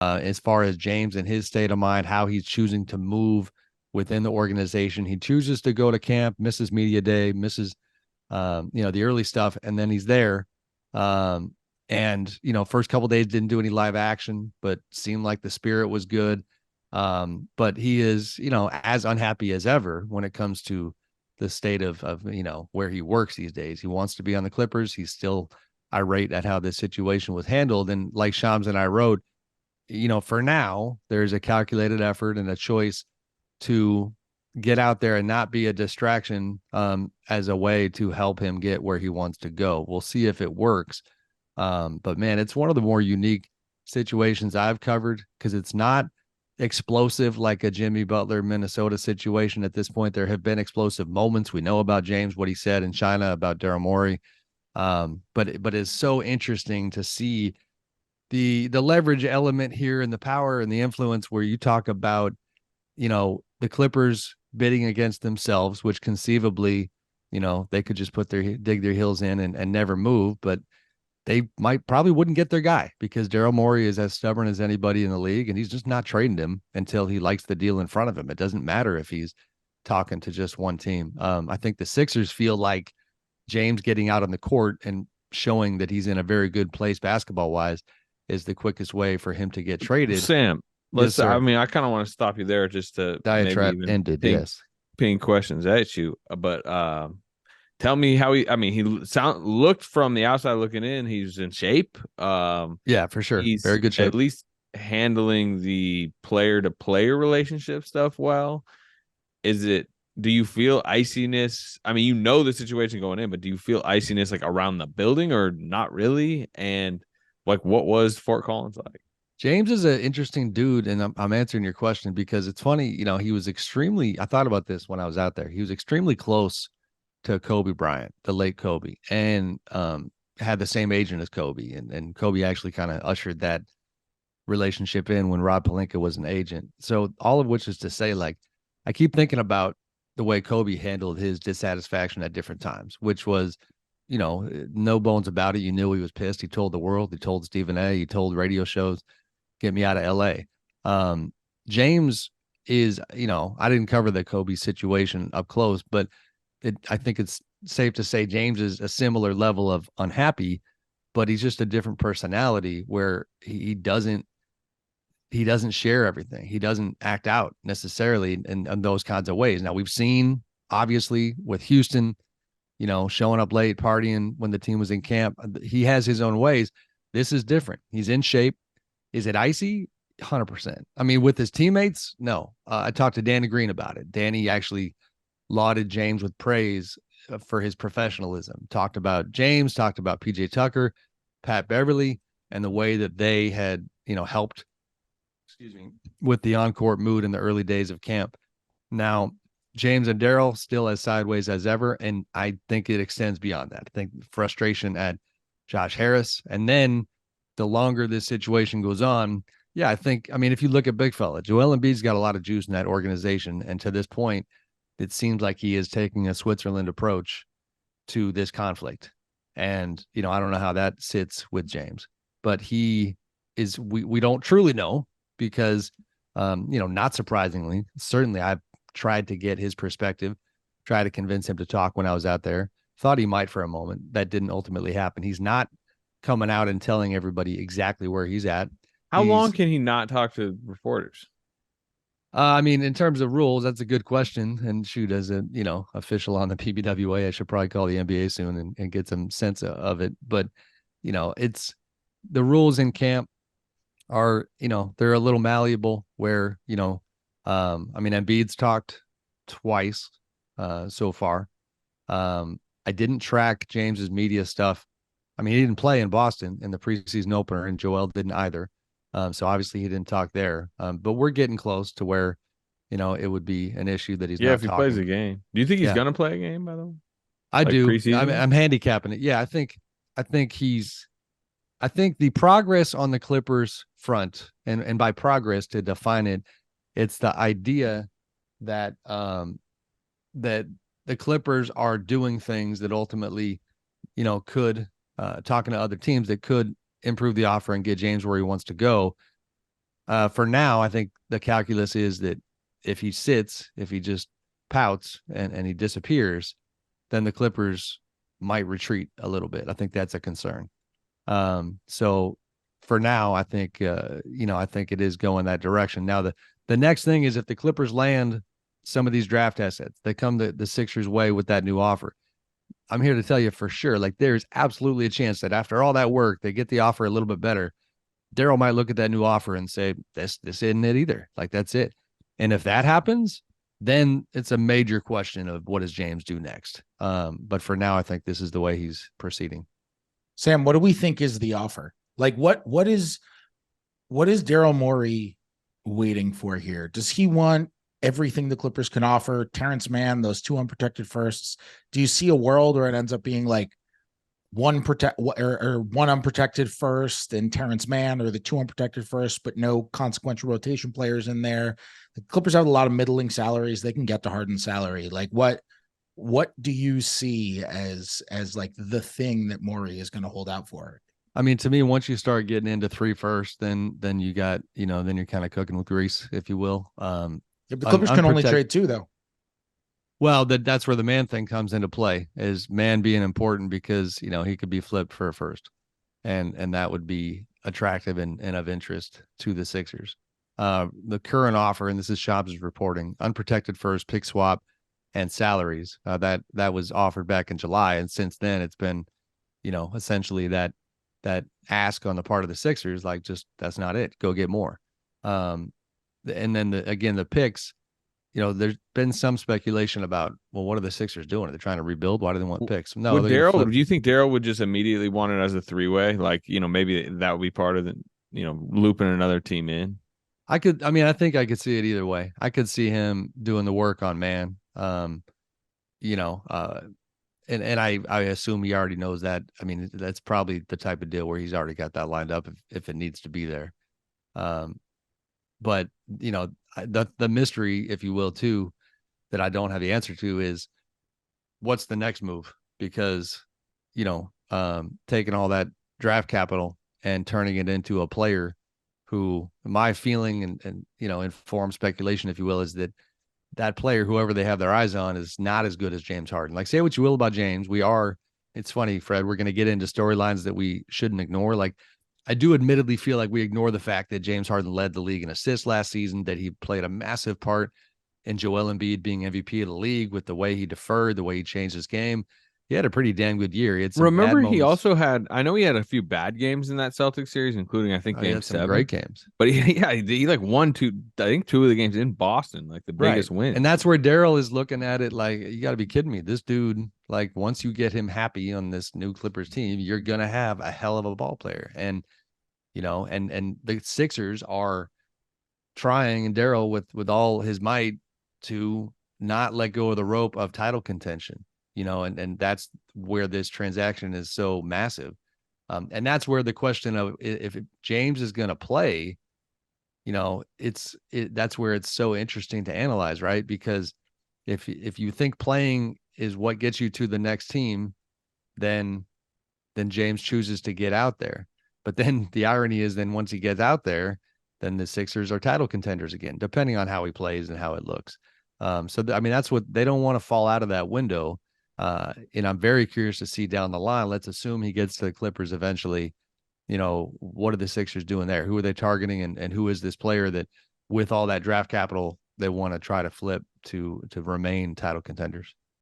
as far as James and his state of mind, how he's choosing to move within the organization. He chooses to go to camp, misses media day, misses the early stuff, and then he's there. And first couple days didn't do any live action, but seemed like the spirit was good. But he is, as unhappy as ever when it comes to the state of where he works these days. He wants to be on the Clippers. He's still irate at how this situation was handled. And like Shams and I wrote, for now, there's a calculated effort and a choice to get out there and not be a distraction as a way to help him get where he wants to go. We'll see if it works. But man, it's one of the more unique situations I've covered because it's not explosive like a Jimmy Butler, Minnesota situation at this point. There have been explosive moments. We know about James, what he said in China about Daryl Morey. But it's so interesting to see the leverage element here and the power and the influence where you talk about, the Clippers bidding against themselves, which conceivably, they could just dig their heels in and never move, but they probably wouldn't get their guy because Daryl Morey is as stubborn as anybody in the league, and he's just not trading him until he likes the deal in front of him. It doesn't matter if he's talking to just one team. I think the Sixers feel like James getting out on the court and showing that he's in a very good place basketball wise is the quickest way for him to get traded. Sam, Yes, sir. I mean, I kind of want to stop you there just to maybe Diatribe even ended. Yes. ping questions at you. But tell me how he. I mean, he looked from the outside looking in. He's in shape. Yeah, for sure. He's Very good shape. at least handling the player to player relationship stuff well. Is it? Do you feel iciness? I mean, the situation going in, but do you feel iciness like around the building or not really? And like, what was Fort Collins like? James is an interesting dude, and I'm answering your question because it's funny. He was I thought about this when I was out there. He was extremely close to Kobe Bryant, the late Kobe, and had the same agent as Kobe. And Kobe actually kind of ushered that relationship in when Rob Pelinka was an agent. So all of which is to say, like, I keep thinking about the way Kobe handled his dissatisfaction at different times, which was, no bones about it. You knew he was pissed. He told the world, he told Stephen A, he told radio shows, get me out of LA. James is, I didn't cover the Kobe situation up close, but I think it's safe to say James is a similar level of unhappy, but he's just a different personality where he doesn't share everything. He doesn't act out necessarily in those kinds of ways. Now we've seen obviously with Houston, showing up late, partying when the team was in camp. He has his own ways. This is different. He's in shape. Is it icy? 100%. I mean, with his teammates, no. I talked to Danny Green about it. Danny actually lauded James with praise for his professionalism. Talked about James, talked about PJ Tucker, Pat Beverly, and the way that they had, helped, with the on-court mood in the early days of camp. Now, James and Daryl still as sideways as ever, and I think it extends beyond that. I think frustration at Josh Harris, and then the longer this situation goes on, yeah, I mean, if you look at big fella, Joel Embiid's got a lot of juice in that organization, and to this point, it seems like he is taking a Switzerland approach to this conflict. And, I don't know how that sits with James, but we don't truly know because, not surprisingly, certainly I've tried to get his perspective, try to convince him to talk when I was out there. Thought he might for a moment. That didn't ultimately happen. He's not coming out and telling everybody exactly where he's at. How long can he not talk to reporters? I mean, in terms of rules, that's a good question. And shoot, as a official on the PBWA, I should probably call the NBA soon and get some sense of it. But it's the rules in camp are they're a little malleable. Where I mean, Embiid's talked twice so far. I didn't track James's media stuff. I mean, he didn't play in Boston in the preseason opener, and Joel didn't either. So obviously he didn't talk there. But we're getting close to where, it would be an issue that he's not if he talking. plays a game. Do you think he's Yeah, gonna play a game, by the way? I Like do. preseason? I'm handicapping it. Yeah, I think the progress on the Clippers front, and by progress to define it, it's the idea that that the Clippers are doing things that ultimately, could talking to other teams that could improve the offer and get James where he wants to go. For now, I think the calculus is that if he sits, if he just pouts and he disappears, then the Clippers might retreat a little bit. I think that's a concern. So for now, I think I think it is going that direction. Now the next thing is if the Clippers land some of these draft assets, they come the Sixers' way with that new offer. I'm here to tell you for sure, like there's absolutely a chance that after all that work, they get the offer a little bit better. Daryl might look at that new offer and say, this isn't it either. Like that's it. And if that happens, then it's a major question of what does James do next. But for now, I think this is the way he's proceeding. Sam, what do we think is the offer? Like what is Daryl Morey waiting for here? Does he want everything the Clippers can offer? Terrence Mann, those two unprotected firsts. Do you see a world where it ends up being like one unprotected first and Terrence Mann, or the two unprotected first, but no consequential rotation players in there? The Clippers have a lot of middling salaries. They can get to Harden's salary. Like what do you see as like the thing that Morey is going to hold out for? I mean, to me, once you start getting into three first, then you got, then you're kind of cooking with grease, if you will. If the Clippers can only trade two, though. Well, that's where the man thing comes into play, is man being important because, he could be flipped for a first. And that would be attractive and of interest to the Sixers. The current offer, and this is Shabs reporting, unprotected first, pick swap, and salaries. That was offered back in July. And since then, it's been, essentially that ask on the part of the Sixers, like, just that's not it. Go get more. And then the picks, there's been some speculation about, well, what are the Sixers doing? Are they trying to rebuild? Why do they want picks? No, do you think Daryl would just immediately want it as a three-way? Like, maybe that would be part of the, looping another team in. I think I could see it either way. I could see him doing the work on man. And I assume he already knows that. I mean, that's probably the type of deal where he's already got that lined up if it needs to be there. But the mystery, if you will, too, that I don't have the answer to is what's the next move? Because, taking all that draft capital and turning it into a player who, my feeling and informed speculation, if you will, is that player, whoever they have their eyes on, is not as good as James Harden. Like, say what you will about James. It's funny, Fred, we're going to get into storylines that we shouldn't ignore. Like, I do admittedly feel like we ignore the fact that James Harden led the league in assists last season, that he played a massive part in Joel Embiid being MVP of the league with the way he deferred, the way he changed his game. He had a pretty damn good year. He had some Remember, he also had, I know he had a few bad games in that Celtics series, including, I think, game 7. Great games. But he like won two of the games in Boston, like the biggest win. And that's where Daryl is looking at it like, you got to be kidding me. This dude, like, once you get him happy on this new Clippers team, you're going to have a hell of a ball player. And, and the Sixers are trying, and Daryl with all his might, to not let go of the rope of title contention. And that's where this transaction is so massive. And that's where the question of if James is going to play, that's where it's so interesting to analyze, right? Because if you think playing is what gets you to the next team, then James chooses to get out there. But then the irony is, then once he gets out there, then the Sixers are title contenders again, depending on how he plays and how it looks. That's what they don't want to fall out of that window. And I'm very curious to see down the line. Let's assume he gets to the Clippers eventually. What are the Sixers doing there? Who are they targeting? And who is this player that, with all that draft capital, they want to try to flip to remain title contenders?